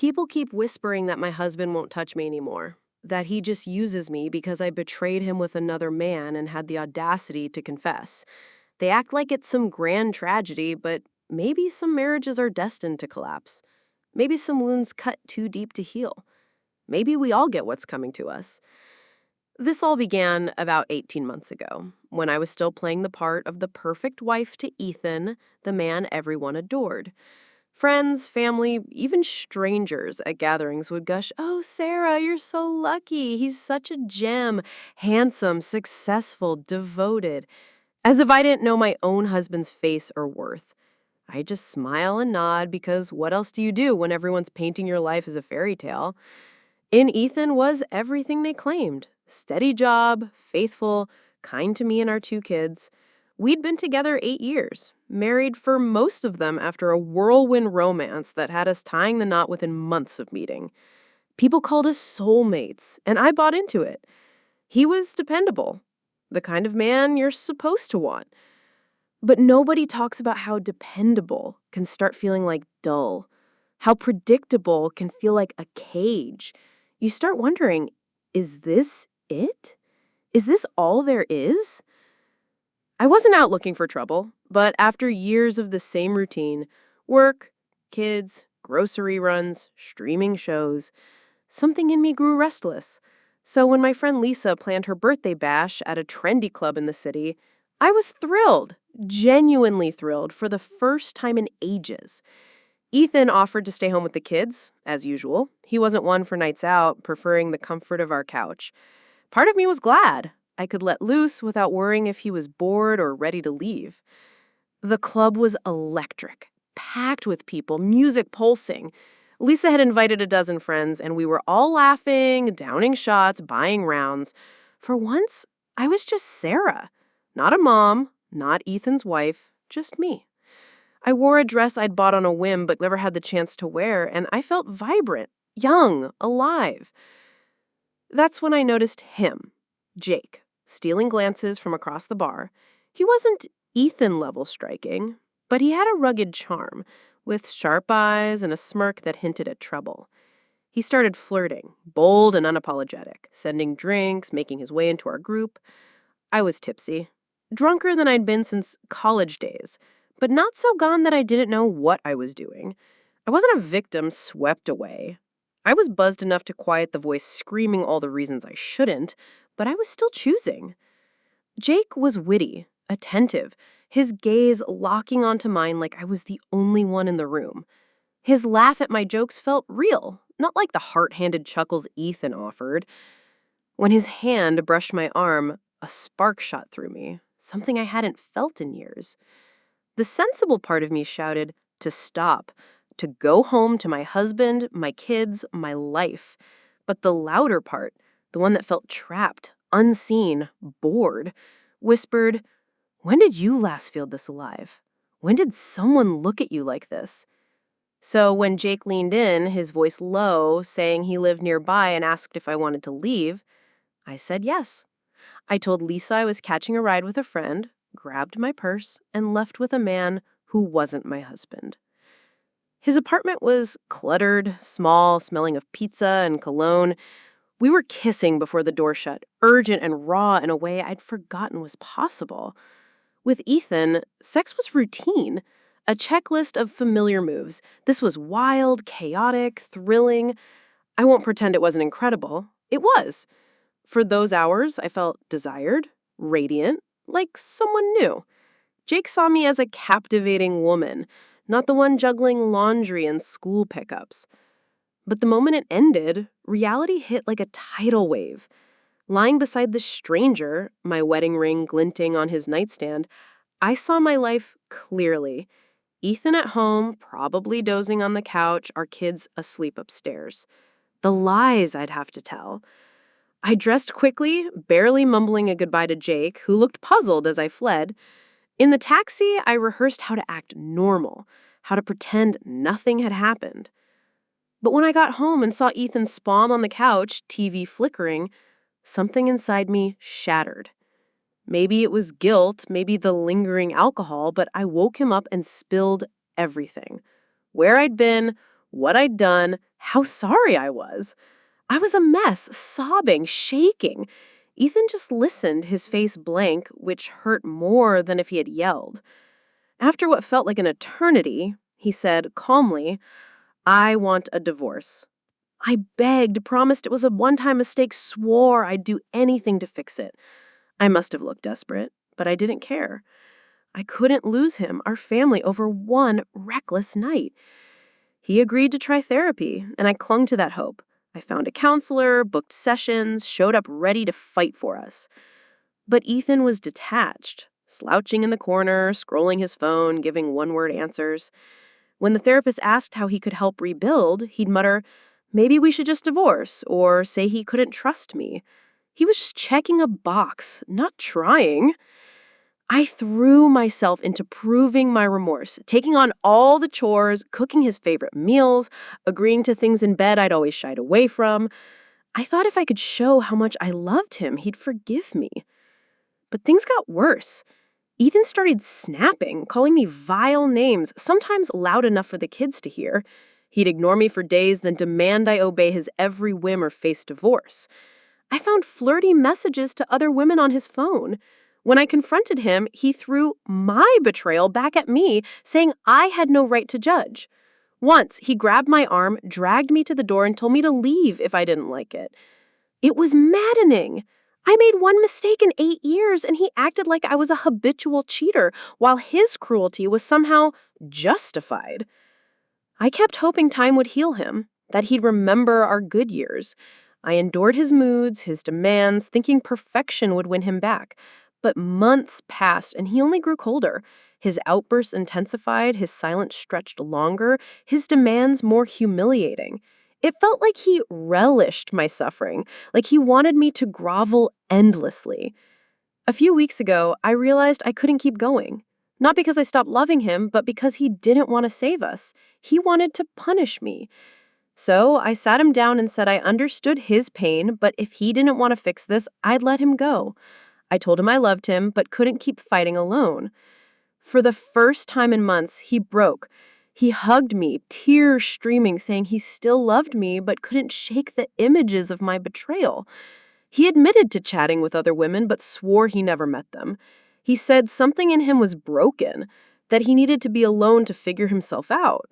People keep whispering that my husband won't touch me anymore, that he just uses me because I betrayed him with another man and had the audacity to confess. They act like it's some grand tragedy, but maybe some marriages are destined to collapse. Maybe some wounds cut too deep to heal. Maybe we all get what's coming to us. This all began about 18 months ago, when I was still playing the part of the perfect wife to Ethan, the man everyone adored. Friends, family, even strangers at gatherings would gush, "Oh, Sarah, you're so lucky. He's such a gem. Handsome, successful, devoted." As if I didn't know my own husband's face or worth. I just smile and nod because what else do you do when everyone's painting your life as a fairy tale? In Ethan was everything they claimed. Steady job, faithful, kind to me and our two kids. We'd been together 8 years, married for most of them after a whirlwind romance that had us tying the knot within months of meeting. People called us soulmates, and I bought into it. He was dependable, the kind of man you're supposed to want. But nobody talks about how dependable can start feeling like dull, how predictable can feel like a cage. You start wondering, is this it? Is this all there is? I wasn't out looking for trouble, but after years of the same routine, work, kids, grocery runs, streaming shows, something in me grew restless. So when my friend Lisa planned her birthday bash at a trendy club in the city, I was thrilled, genuinely thrilled for the first time in ages. Ethan offered to stay home with the kids, as usual. He wasn't one for nights out, preferring the comfort of our couch. Part of me was glad I could let loose without worrying if he was bored or ready to leave. The club was electric, packed with people, music pulsing. Lisa had invited a dozen friends, and we were all laughing, downing shots, buying rounds. For once, I was just Sarah. Not a mom, not Ethan's wife, just me. I wore a dress I'd bought on a whim but never had the chance to wear, and I felt vibrant, young, alive. That's when I noticed him, Jake, stealing glances from across the bar. He wasn't Ethan-level striking, but he had a rugged charm, with sharp eyes and a smirk that hinted at trouble. He started flirting, bold and unapologetic, sending drinks, making his way into our group. I was tipsy, drunker than I'd been since college days, but not so gone that I didn't know what I was doing. I wasn't a victim swept away. I was buzzed enough to quiet the voice screaming all the reasons I shouldn't, but I was still choosing. Jake was witty, attentive, his gaze locking onto mine like I was the only one in the room. His laugh at my jokes felt real, not like the heart-handed chuckles Ethan offered. When his hand brushed my arm, a spark shot through me, something I hadn't felt in years. The sensible part of me shouted to stop, to go home to my husband, my kids, my life. But the louder part, the one that felt trapped, unseen, bored, whispered, "When did you last feel this alive? When did someone look at you like this?" So when Jake leaned in, his voice low, saying he lived nearby and asked if I wanted to leave, I said yes. I told Lisa I was catching a ride with a friend, grabbed my purse, and left with a man who wasn't my husband. His apartment was cluttered, small, smelling of pizza and cologne. We were kissing before the door shut, urgent and raw in a way I'd forgotten was possible. With Ethan, sex was routine, a checklist of familiar moves. This was wild, chaotic, thrilling. I won't pretend it wasn't incredible. It was. For those hours, I felt desired, radiant, like someone new. Jake saw me as a captivating woman, not the one juggling laundry and school pickups. But the moment it ended, reality hit like a tidal wave. Lying beside the stranger, my wedding ring glinting on his nightstand, I saw my life clearly. Ethan at home, probably dozing on the couch, our kids asleep upstairs. The lies I'd have to tell. I dressed quickly, barely mumbling a goodbye to Jake, who looked puzzled as I fled. In the taxi, I rehearsed how to act normal, how to pretend nothing had happened. But when I got home and saw Ethan spawn on the couch, TV flickering, something inside me shattered. Maybe it was guilt, maybe the lingering alcohol, but I woke him up and spilled everything. Where I'd been, what I'd done, how sorry I was. I was a mess, sobbing, shaking. Ethan just listened, his face blank, which hurt more than if he had yelled. After what felt like an eternity, he said calmly, "I want a divorce." I begged, promised it was a one-time mistake, swore I'd do anything to fix it. I must have looked desperate, but I didn't care. I couldn't lose him, our family, over one reckless night. He agreed to try therapy, and I clung to that hope. I found a counselor, booked sessions, showed up ready to fight for us. But Ethan was detached, slouching in the corner, scrolling his phone, giving one-word answers. When the therapist asked how he could help rebuild, he'd mutter, "Maybe we should just divorce," or say he couldn't trust me. He was just checking a box, not trying. I threw myself into proving my remorse, taking on all the chores, cooking his favorite meals, agreeing to things in bed I'd always shied away from. I thought if I could show how much I loved him, he'd forgive me. But things got worse. Ethan started snapping, calling me vile names, sometimes loud enough for the kids to hear. He'd ignore me for days, then demand I obey his every whim or face divorce. I found flirty messages to other women on his phone. When I confronted him, he threw my betrayal back at me, saying I had no right to judge. Once, he grabbed my arm, dragged me to the door, and told me to leave if I didn't like it. It was maddening. I made one mistake in 8 years, and he acted like I was a habitual cheater, while his cruelty was somehow justified. I kept hoping time would heal him, that he'd remember our good years. I endured his moods, his demands, thinking perfection would win him back. But months passed, and he only grew colder. His outbursts intensified, his silence stretched longer, his demands more humiliating. It felt like he relished my suffering, like he wanted me to grovel endlessly. A few weeks ago, I realized I couldn't keep going. Not because I stopped loving him, but because he didn't want to save us. He wanted to punish me. So I sat him down and said I understood his pain, but if he didn't want to fix this, I'd let him go. I told him I loved him, but couldn't keep fighting alone. For the first time in months, he broke. He hugged me, tears streaming, saying he still loved me, but couldn't shake the images of my betrayal. He admitted to chatting with other women, but swore he never met them. He said something in him was broken, that he needed to be alone to figure himself out.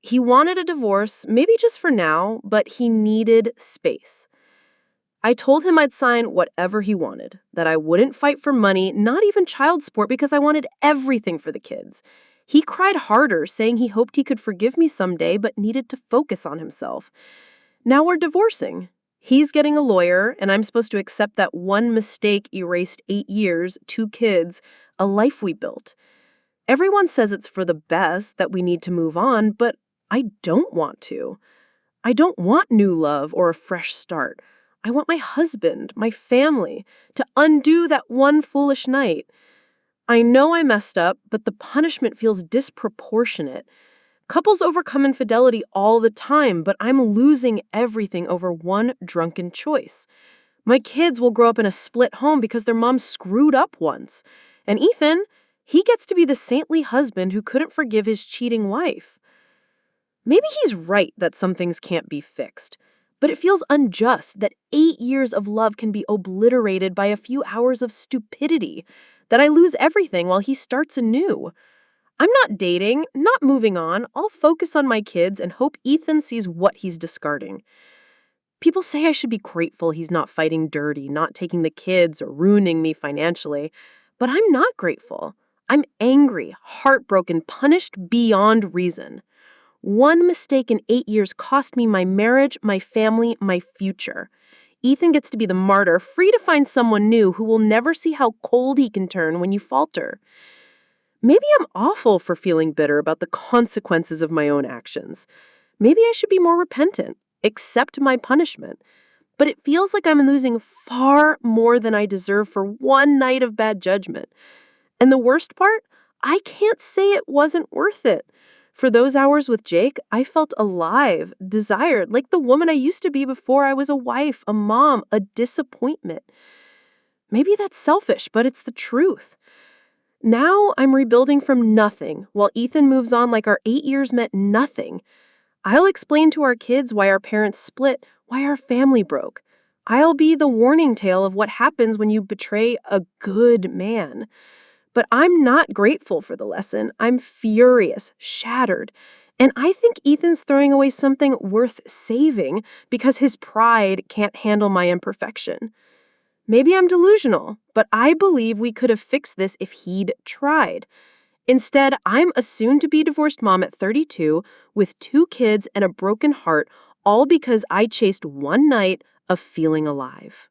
He wanted a divorce, maybe just for now, but he needed space. I told him I'd sign whatever he wanted, that I wouldn't fight for money, not even child support, because I wanted everything for the kids. He cried harder, saying he hoped he could forgive me someday, but needed to focus on himself. Now we're divorcing. He's getting a lawyer, and I'm supposed to accept that one mistake erased 8 years, 2 kids, a life we built. Everyone says it's for the best, that we need to move on, but I don't want to. I don't want new love or a fresh start. I want my husband, my family, to undo that one foolish night. I know I messed up, but the punishment feels disproportionate. Couples overcome infidelity all the time, but I'm losing everything over one drunken choice. My kids will grow up in a split home because their mom screwed up once. And Ethan, he gets to be the saintly husband who couldn't forgive his cheating wife. Maybe he's right that some things can't be fixed, but it feels unjust that 8 years of love can be obliterated by a few hours of stupidity, that I lose everything while he starts anew. I'm not dating, not moving on. I'll focus on my kids and hope Ethan sees what he's discarding. People say I should be grateful he's not fighting dirty, not taking the kids or ruining me financially, but I'm not grateful. I'm angry, heartbroken, punished beyond reason. One mistake in 8 years cost me my marriage, my family, my future. Ethan gets to be the martyr, free to find someone new who will never see how cold he can turn when you falter. Maybe I'm awful for feeling bitter about the consequences of my own actions. Maybe I should be more repentant, accept my punishment. But it feels like I'm losing far more than I deserve for one night of bad judgment. And the worst part, I can't say it wasn't worth it. For those hours with Jake, I felt alive, desired, like the woman I used to be before I was a wife, a mom, a disappointment. Maybe that's selfish, but it's the truth. Now I'm rebuilding from nothing, while Ethan moves on like our 8 years meant nothing. I'll explain to our kids why our parents split, why our family broke. I'll be the warning tale of what happens when you betray a good man. But I'm not grateful for the lesson. I'm furious, shattered. And I think Ethan's throwing away something worth saving because his pride can't handle my imperfection. Maybe I'm delusional, but I believe we could have fixed this if he'd tried. Instead, I'm a soon to be divorced mom at 32 with 2 kids and a broken heart, all because I chased one night of feeling alive.